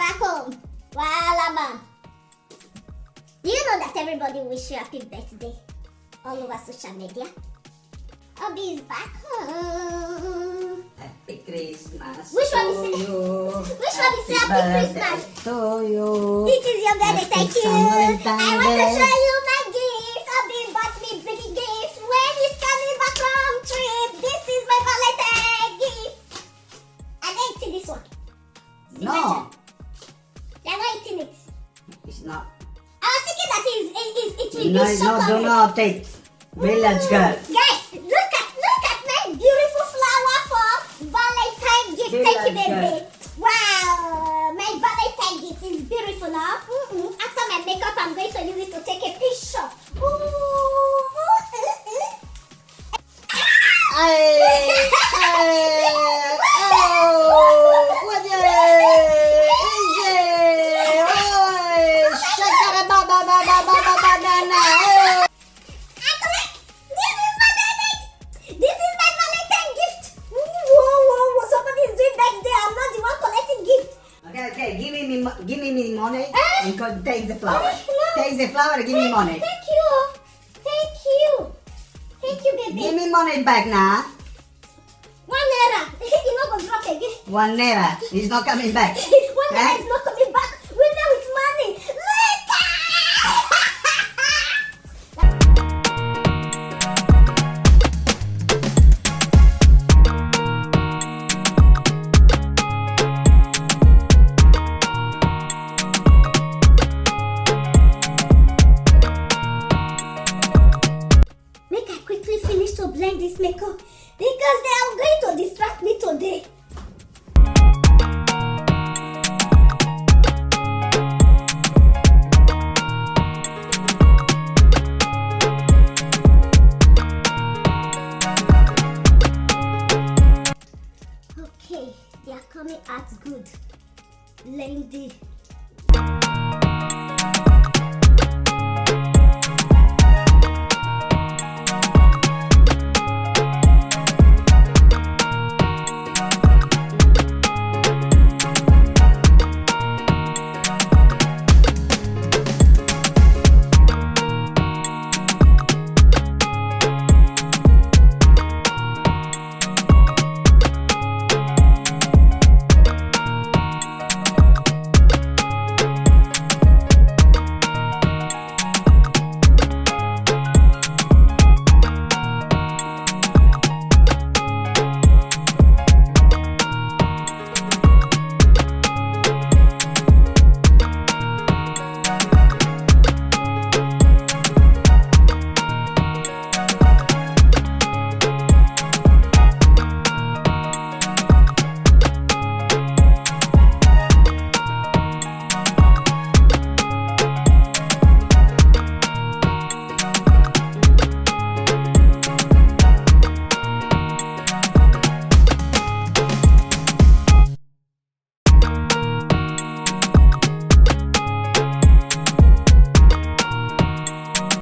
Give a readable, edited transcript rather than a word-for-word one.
back home. Voila, man. Do you know that everybody wish you happy birthday all over social media? Obi is back home. Happy Christmas Which one is to it? you. Which one is happy Christmas? To you. It is your birthday, Happy thank you. Valentine's I want to Day. show you my gift. Obi bought me big gift when he's coming back from trip. This is my Valentine gift. I didn't see this one. No, They're not eating it. it's not. I was thinking that it will No, be no, do chocolate. not take. Village girl. Guys, look at my beautiful flower for Valentine gift. Thank you, Village baby. girl. Wow, my Valentine gift is beautiful now. After my makeup, I'm going to use it to take a picture. This is my Valentine gift. Whoa. Somebody's doing birthday. I'm not the one collecting gift. Okay, give me money and go take the flower. No. Take the flower and give me money. Thank you, baby. Give me money back now. 1 naira. You're not gonna drop again. 1 naira. He's not coming back. 1 naira is not coming back. We're there with money. Later. Make I quickly finish to blend this makeup because they are going to distract me today. Okay, they are coming out good. Blend the